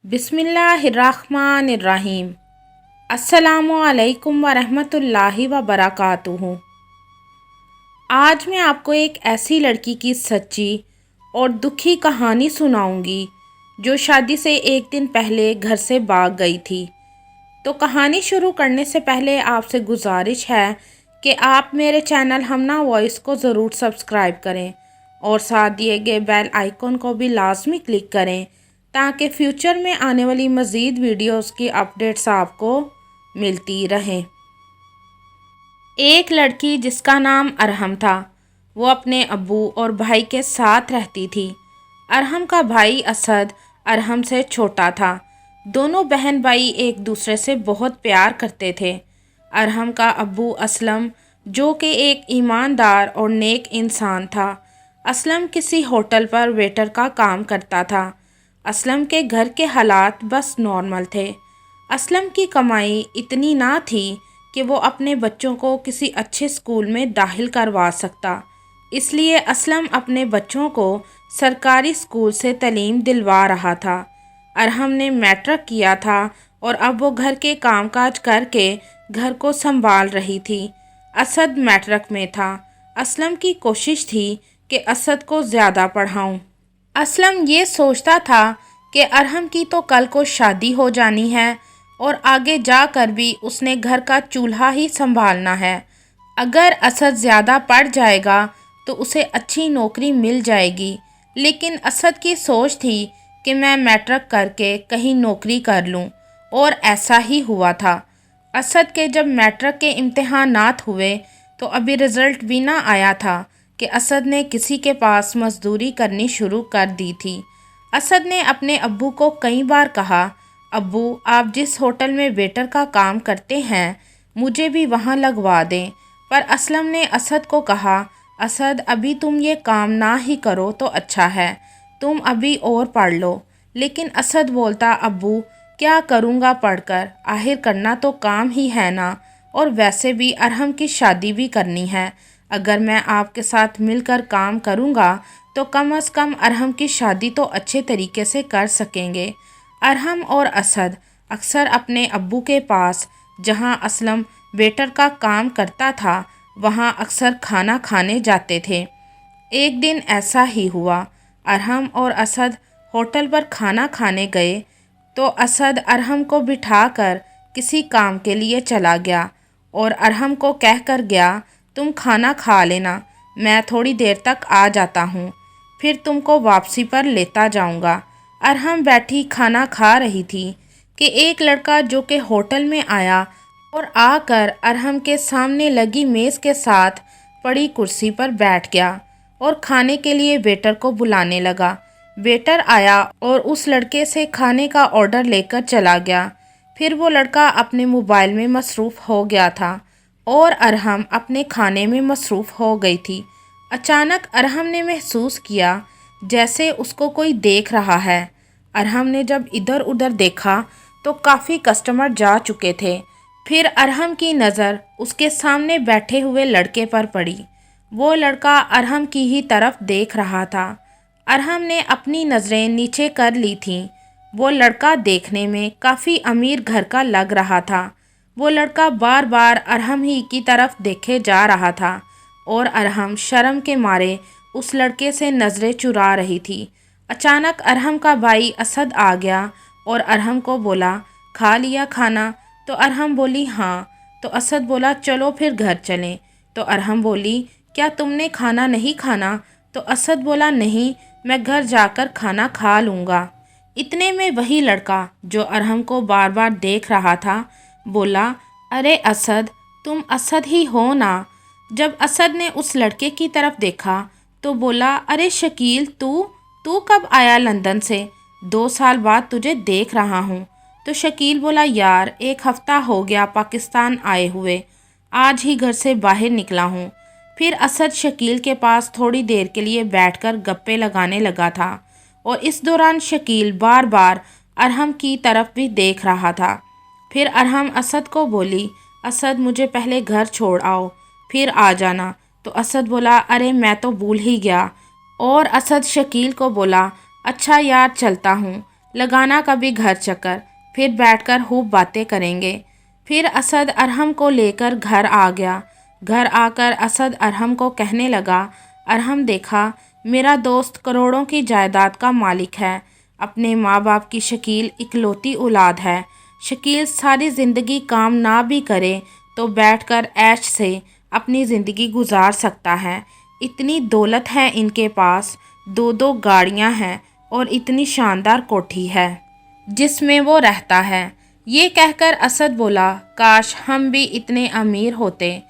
बिस्मिल्लाहिर्रहमानिर्रहीम। अस्सलामुअलैकुम वरहमतुल्लाहि वबरकातुहू। आज मैं आपको एक ऐसी लड़की की सच्ची और दुखी कहानी सुनाऊंगी जो शादी से एक दिन पहले घर से भाग गई थी। तो कहानी शुरू करने से पहले आपसे गुजारिश है कि आप मेरे चैनल हमना वॉइस को ज़रूर सब्सक्राइब करें और साथ दिए गए बेल आइकन को भी लाजमी क्लिक करें ताकि फ्यूचर में आने वाली मज़ीद वीडियोस की अपडेट्स आपको मिलती रहें। एक लड़की जिसका नाम अरहम था, वो अपने अब्बू और भाई के साथ रहती थी। अरहम का भाई असद अरहम से छोटा था। दोनों बहन भाई एक दूसरे से बहुत प्यार करते थे। अरहम का अब्बू असलम, जो कि एक ईमानदार और नेक इंसान था। असलम किसी होटल पर वेटर का काम करता था। असलम के घर के हालात बस नॉर्मल थे। असलम की कमाई इतनी ना थी कि वो अपने बच्चों को किसी अच्छे स्कूल में दाखिल करवा सकता, इसलिए असलम अपने बच्चों को सरकारी स्कूल से तालीम दिलवा रहा था। अरहम ने मैट्रिक किया था और अब वो घर के कामकाज करके घर को संभाल रही थी। असद मैट्रिक में था। असलम की कोशिश थी कि असद को ज़्यादा पढ़ाऊं। असलम ये सोचता था कि अरहम की तो कल को शादी हो जानी है और आगे जाकर भी उसने घर का चूल्हा ही संभालना है। अगर असद ज़्यादा पढ़ जाएगा तो उसे अच्छी नौकरी मिल जाएगी, लेकिन असद की सोच थी कि मैं मैट्रिक करके कहीं नौकरी कर लूं, और ऐसा ही हुआ था। असद के जब मैट्रिक के इम्तिहानात हुए तो अभी रिज़ल्ट भी ना आया था कि असद ने किसी के पास मजदूरी करनी शुरू कर दी थी। असद ने अपने अब्बू को कई बार कहा, अब्बू आप जिस होटल में वेटर का काम करते हैं मुझे भी वहाँ लगवा दें। पर असलम ने असद को कहा, असद अभी तुम ये काम ना ही करो तो अच्छा है, तुम अभी और पढ़ लो। लेकिन असद बोलता, अब्बू क्या करूँगा पढ़कर, आखिर करना तो काम ही है ना, और वैसे भी अरहम की शादी भी करनी है। अगर मैं आपके साथ मिलकर काम करूँगा तो कम से कम अरहम की शादी तो अच्छे तरीके से कर सकेंगे। अरहम और असद अक्सर अपने अब्बू के पास, जहाँ असलम वेटर का काम करता था, वहाँ अक्सर खाना खाने जाते थे। एक दिन ऐसा ही हुआ। अरहम और असद होटल पर खाना खाने गए तो असद अरहम को बिठाकर किसी काम के लिए चला गया और अरहम को कहकर गया, तुम खाना खा लेना, मैं थोड़ी देर तक आ जाता हूँ, फिर तुमको वापसी पर लेता जाऊँगा। अरहम बैठी खाना खा रही थी कि एक लड़का जो कि होटल में आया और आकर अरहम के सामने लगी मेज़ के साथ पड़ी कुर्सी पर बैठ गया और खाने के लिए वेटर को बुलाने लगा। वेटर आया और उस लड़के से खाने का ऑर्डर लेकर चला गया। फिर वो लड़का अपने मोबाइल में मसरूफ़ हो गया था और अरहम अपने खाने में मसरूफ़ हो गई थी। अचानक अरहम ने महसूस किया जैसे उसको कोई देख रहा है। अरहम ने जब इधर उधर देखा तो काफ़ी कस्टमर जा चुके थे। फिर अरहम की नज़र उसके सामने बैठे हुए लड़के पर पड़ी। वो लड़का अरहम की ही तरफ देख रहा था। अरहम ने अपनी नज़रें नीचे कर ली थीं। वो लड़का देखने में काफ़ी अमीर घर का लग रहा था। वो लड़का बार बार अरहम ही की तरफ देखे जा रहा था और अरहम शर्म के मारे उस लड़के से नज़रें चुरा रही थी। अचानक अरहम का भाई असद आ गया और अरहम को बोला, खा लिया खाना? तो अरहम बोली, हाँ। तो असद बोला, चलो फिर घर चलें। तो अरहम बोली, क्या तुमने खाना नहीं खाना? तो असद बोला, नहीं, मैं घर जाकर खाना खा लूँगा। इतने में वही लड़का जो अरहम को बार बार देख रहा था बोला, अरे असद, तुम असद ही हो ना? जब असद ने उस लड़के की तरफ देखा तो बोला, अरे शकील, तू कब आया लंदन से? 2 साल बाद तुझे देख रहा हूँ। तो शकील बोला, यार 1 हफ़्ता हो गया पाकिस्तान आए हुए, आज ही घर से बाहर निकला हूँ। फिर असद शकील के पास थोड़ी देर के लिए बैठकर गप्पे लगाने लगा था और इस दौरान शकील बार बार अरहम की तरफ भी देख रहा था। फिर अरहम असद को बोली, असद मुझे पहले घर छोड़ आओ, फिर आ जाना। तो असद बोला, अरे मैं तो भूल ही गया। और असद शकील को बोला, अच्छा यार चलता हूँ, लगाना कभी घर चक्कर, फिर बैठकर खूब बातें करेंगे। फिर असद अरहम को लेकर घर आ गया। घर आकर असद अरहम को कहने लगा, अरहम देखा, मेरा दोस्त करोड़ों की जायदाद का मालिक है। अपने माँ बाप की शकील इकलौती औलाद है। शकील सारी ज़िंदगी काम ना भी करे तो बैठकर ऐश से अपनी ज़िंदगी गुजार सकता है। इतनी दौलत है इनके पास, 2-2 गाड़ियाँ हैं और इतनी शानदार कोठी है जिसमें वो रहता है। ये कहकर असद बोला, काश हम भी इतने अमीर होते।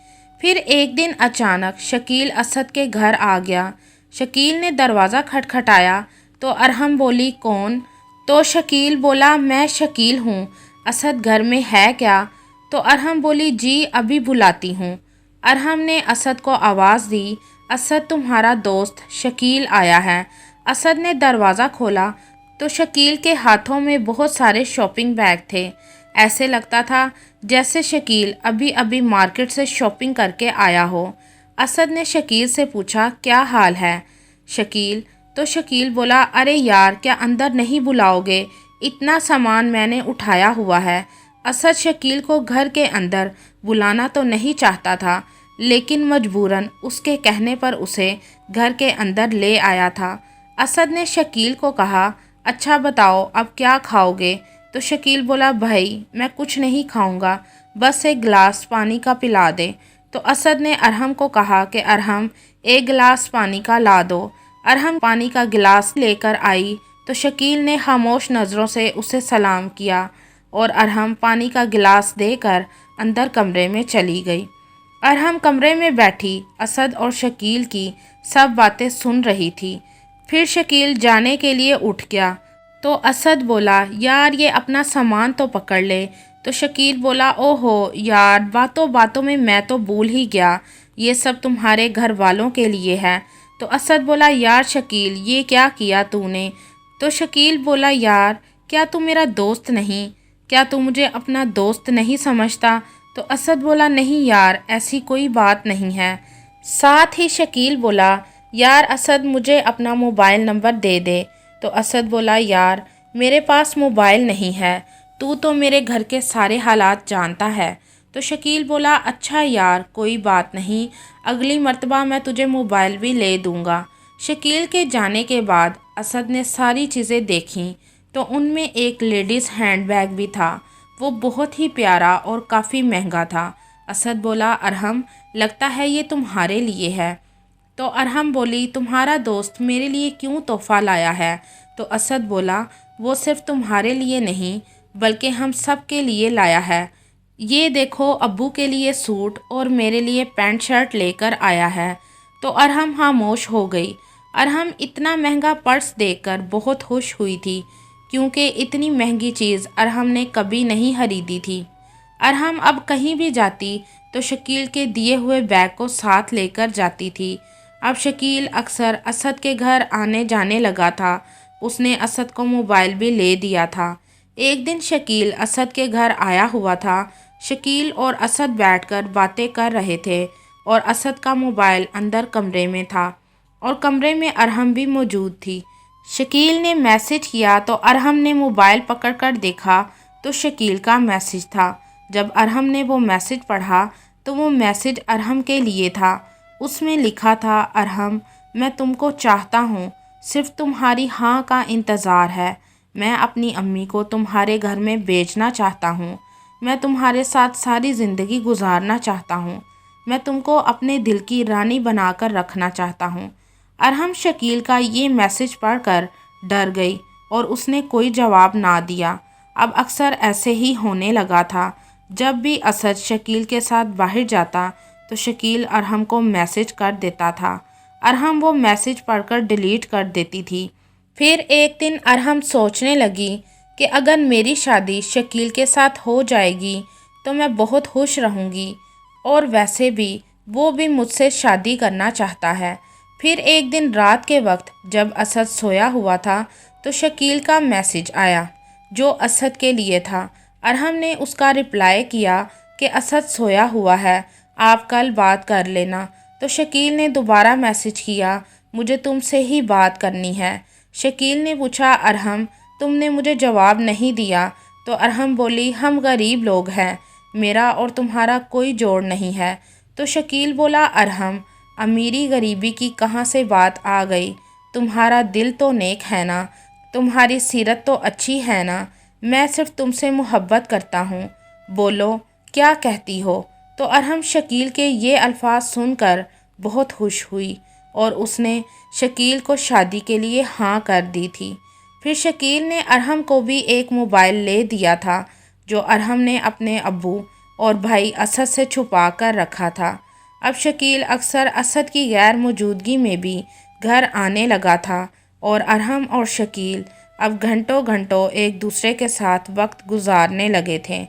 फिर एक दिन अचानक शकील असद के घर आ गया। शकील ने दरवाज़ा खटखटाया तो अरहम बोली, कौन? तो शकील बोला, मैं शकील हूँ, असद घर में है क्या? तो अरहम बोली, जी अभी बुलाती हूँ। अरहम ने असद को आवाज़ दी, असद तुम्हारा दोस्त शकील आया है। असद ने दरवाज़ा खोला तो शकील के हाथों में बहुत सारे शॉपिंग बैग थे। ऐसे लगता था जैसे शकील अभी अभी मार्केट से शॉपिंग करके आया हो। असद ने शकील से पूछा, क्या हाल है शकील? तो शकील बोला, अरे यार, क्या अंदर नहीं बुलाओगे? इतना सामान मैंने उठाया हुआ है। असद शकील को घर के अंदर बुलाना तो नहीं चाहता था, लेकिन मजबूरन उसके कहने पर उसे घर के अंदर ले आया था। असद ने शकील को कहा, अच्छा बताओ अब क्या खाओगे? तो शकील बोला, भाई मैं कुछ नहीं खाऊंगा, बस एक गिलास पानी का पिला दे। तो असद ने अरहम को कहा कि अरहम एक गिलास पानी का ला दो। अरहम पानी का गिलास लेकर आई तो शकील ने खामोश नज़रों से उसे सलाम किया और अरहम पानी का गिलास देकर अंदर कमरे में चली गई। अरहम कमरे में बैठी असद और शकील की सब बातें सुन रही थी। फिर शकील जाने के लिए उठ गया तो असद बोला, यार ये अपना सामान तो पकड़ ले। तो शकील बोला, ओहो यार, बातों बातों में मैं तो भूल ही गया, ये सब तुम्हारे घर वालों के लिए है। तो असद बोला, यार शकील ये क्या किया तूने? तो शकील बोला, यार क्या तू मेरा दोस्त नहीं? क्या तू मुझे अपना दोस्त नहीं समझता? तो असद बोला, नहीं यार, ऐसी कोई बात नहीं है। साथ ही शकील बोला, यार असद मुझे अपना मोबाइल नंबर दे दे। तो असद बोला, यार मेरे पास मोबाइल नहीं है, तू तो मेरे घर के सारे हालात जानता है। तो शकील बोला, अच्छा यार कोई बात नहीं, अगली मर्तबा मैं तुझे मोबाइल भी ले दूँगा। शकील के जाने के बाद असद ने सारी चीज़ें देखीं तो उनमें एक लेडीज़ हैंडबैग भी था। वो बहुत ही प्यारा और काफ़ी महंगा था। असद बोला, अरहम लगता है ये तुम्हारे लिए है। तो अरहम बोली, तुम्हारा दोस्त मेरे लिए क्यों तोहफ़ा लाया है? तो असद बोला, वो सिर्फ़ तुम्हारे लिए नहीं बल्कि हम सब के लिए लाया है। ये देखो, अब्बू के लिए सूट और मेरे लिए पैंट शर्ट लेकर आया है। तो अरहम खामोश हो गई। अरहम इतना महंगा पर्स देखकर बहुत खुश हुई थी, क्योंकि इतनी महंगी चीज़ अरहम ने कभी नहीं खरीदी थी। अरहम अब कहीं भी जाती तो शकील के दिए हुए बैग को साथ लेकर जाती थी। अब शकील अक्सर असद के घर आने जाने लगा था। उसने असद को मोबाइल भी ले दिया था। एक दिन शकील असद के घर आया हुआ था। शकील और असद बैठकर बातें कर रहे थे और असद का मोबाइल अंदर कमरे में था और कमरे में अरहम भी मौजूद थी। शकील ने मैसेज किया तो अरहम ने मोबाइल पकड़कर देखा तो शकील का मैसेज था। जब अरहम ने वो मैसेज पढ़ा तो वो मैसेज अरहम के लिए था। उसमें लिखा था, अरहम मैं तुमको चाहता हूँ, सिर्फ तुम्हारी हाँ का इंतज़ार है। मैं अपनी अम्मी को तुम्हारे घर में भेजना चाहता हूँ। मैं तुम्हारे साथ सारी ज़िंदगी गुजारना चाहता हूँ। मैं तुमको अपने दिल की रानी बनाकर रखना चाहता हूँ। अरहम शकील का ये मैसेज पढ़कर डर गई और उसने कोई जवाब ना दिया। अब अक्सर ऐसे ही होने लगा था। जब भी असद शकील के साथ बाहर जाता तो शकील अरहम को मैसेज कर देता था। अरहम वो मैसेज पढ़कर डिलीट कर देती थी। फिर एक दिन अरहम सोचने लगी कि अगर मेरी शादी शकील के साथ हो जाएगी तो मैं बहुत खुश रहूँगी, और वैसे भी वो भी मुझसे शादी करना चाहता है। फिर एक दिन रात के वक्त जब असद सोया हुआ था तो शकील का मैसेज आया जो असद के लिए था। अरहम ने उसका रिप्लाई किया कि असद सोया हुआ है, आप कल बात कर लेना। तो शकील ने दोबारा मैसेज किया, मुझे तुमसे ही बात करनी है। शकील ने पूछा, अरहम تم نے مجھے جواب نہیں دیا۔ تو ارحم بولی ہم غریب لوگ ہیں، میرا اور تمہارا کوئی جوڑ نہیں ہے۔ تو شکیل بولا ارحم امیری غریبی کی کہاں سے بات آ گئی، تمہارا دل تو نیک ہے نا، تمہاری سیرت تو اچھی ہے نا، میں صرف تم سے محبت کرتا ہوں، بولو کیا کہتی ہو۔ تو ارحم شکیل کے یہ الفاظ سن کر بہت خوش ہوئی اور اس نے شکیل کو شادی کے لیے ہاں کر دی تھی۔ پھر شکیل نے ارحم کو بھی ایک موبائل لے دیا تھا جو ارحم نے اپنے ابو اور بھائی اسد سے چھپا کر رکھا تھا۔ اب شکیل اکثر اسد کی غیر موجودگی میں بھی گھر آنے لگا تھا اور ارحم اور شکیل اب گھنٹوں گھنٹوں ایک دوسرے کے ساتھ وقت گزارنے لگے تھے۔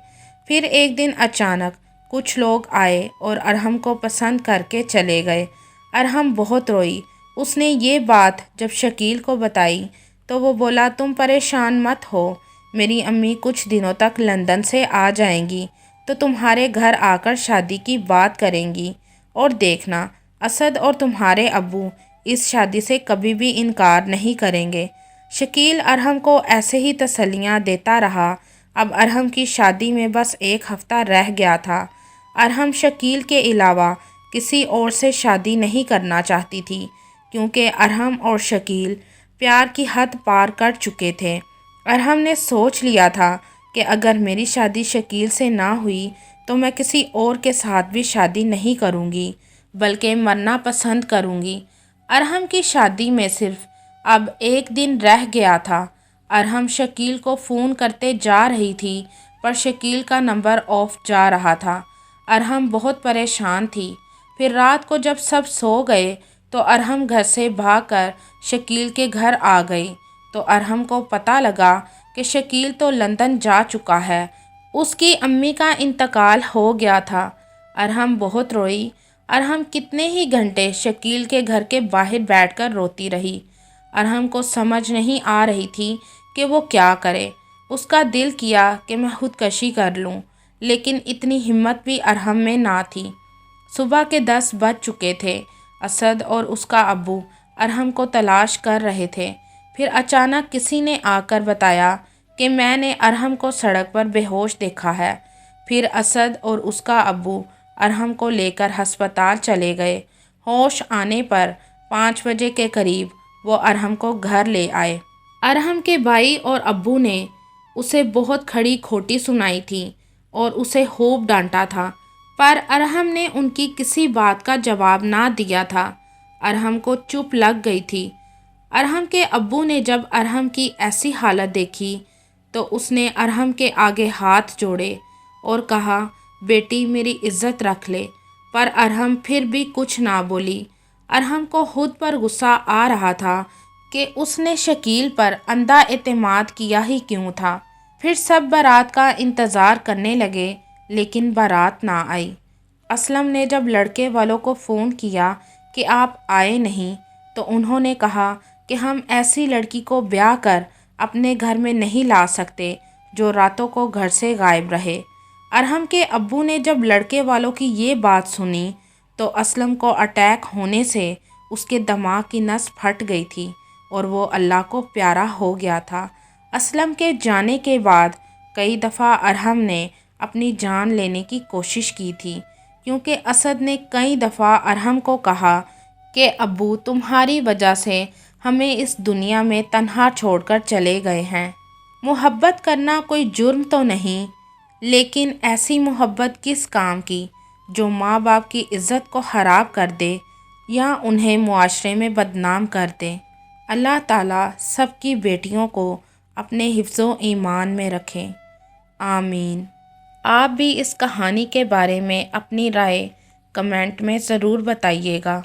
پھر ایک دن اچانک کچھ لوگ آئے اور ارحم کو پسند کر کے چلے گئے۔ ارحم بہت روئی۔ اس نے یہ بات جب شکیل کو بتائی تو وہ بولا تم پریشان مت ہو، میری امی کچھ دنوں تک لندن سے آ جائیں گی تو تمہارے گھر آ کر شادی کی بات کریں گی، اور دیکھنا اسد اور تمہارے ابو اس شادی سے کبھی بھی انکار نہیں کریں گے۔ شکیل ارحم کو ایسے ہی تسلیاں دیتا رہا۔ اب ارحم کی شادی میں بس ایک ہفتہ رہ گیا تھا۔ ارحم شکیل کے علاوہ کسی اور سے شادی نہیں کرنا چاہتی تھی کیونکہ ارحم اور شکیل پیار کی حد پار کر چکے تھے۔ ارحم نے سوچ لیا تھا کہ اگر میری شادی شکیل سے نہ ہوئی تو میں کسی اور کے ساتھ بھی شادی نہیں کروں گی بلکہ مرنا پسند کروں گی۔ ارحم کی شادی میں صرف اب ایک دن رہ گیا تھا۔ ارحم شکیل کو فون کرتے جا رہی تھی پر شکیل کا نمبر آف جا رہا تھا۔ ارحم بہت پریشان تھی۔ پھر رات کو جب سب سو گئے تو ارحم گھر سے بھاگ کر شکیل کے گھر آ گئی تو ارحم کو پتہ لگا کہ شکیل تو لندن جا چکا ہے، اس کی امی کا انتقال ہو گیا تھا۔ ارحم بہت روئی۔ ارحم کتنے ہی گھنٹے شکیل کے گھر کے باہر بیٹھ کر روتی رہی۔ ارحم کو سمجھ نہیں آ رہی تھی کہ وہ کیا کرے۔ اس کا دل کیا کہ میں خودکشی کر لوں، لیکن اتنی ہمت بھی ارحم میں نہ تھی۔ صبح کے 10 بج چکے تھے۔ اسد اور اس کا ابو ارحم کو تلاش کر رہے تھے۔ پھر اچانک کسی نے آ کر بتایا کہ میں نے ارحم کو سڑک پر بے ہوش دیکھا ہے۔ پھر اسد اور اس کا ابو ارحم کو لے کر ہسپتال چلے گئے۔ ہوش آنے پر 5 بجے کے قریب وہ ارحم کو گھر لے آئے۔ ارحم کے بھائی اور ابو نے اسے بہت کھڑی کھوٹی سنائی تھی اور اسے خوب ڈانٹا تھا، پر ارحم نے ان کی کسی بات کا جواب نہ دیا تھا۔ ارحم کو چپ لگ گئی تھی۔ ارحم کے ابو نے جب ارحم کی ایسی حالت دیکھی تو اس نے ارحم کے آگے ہاتھ جوڑے اور کہا بیٹی میری عزت رکھ لے، پر ارحم پھر بھی کچھ نہ بولی۔ ارحم کو خود پر غصہ آ رہا تھا کہ اس نے شکیل پر اندھا اعتماد کیا ہی کیوں تھا۔ پھر سب بارات کا انتظار کرنے لگے لیکن بارات نہ آئی۔ اسلم نے جب لڑکے والوں کو فون کیا کہ آپ آئے نہیں تو انہوں نے کہا کہ ہم ایسی لڑکی کو بیاہ کر اپنے گھر میں نہیں لا سکتے جو راتوں کو گھر سے غائب رہے۔ ارحم کے ابو نے جب لڑکے والوں کی یہ بات سنی تو اسلم کو اٹیک ہونے سے اس کے دماغ کی نس پھٹ گئی تھی اور وہ اللہ کو پیارا ہو گیا تھا۔ اسلم کے جانے کے بعد کئی دفعہ ارحم نے اپنی جان لینے کی کوشش کی تھی کیونکہ اسد نے کئی دفعہ ارحم کو کہا کہ ابو تمہاری وجہ سے ہمیں اس دنیا میں تنہا چھوڑ کر چلے گئے ہیں۔ محبت کرنا کوئی جرم تو نہیں، لیکن ایسی محبت کس کام کی جو ماں باپ کی عزت کو خراب کر دے یا انہیں معاشرے میں بدنام کر دے۔ اللہ تعالیٰ سب کی بیٹیوں کو اپنے حفظ و ایمان میں رکھے، آمین۔ آپ بھی اس کہانی کے بارے میں اپنی رائے کمنٹ میں ضرور بتائیے گا۔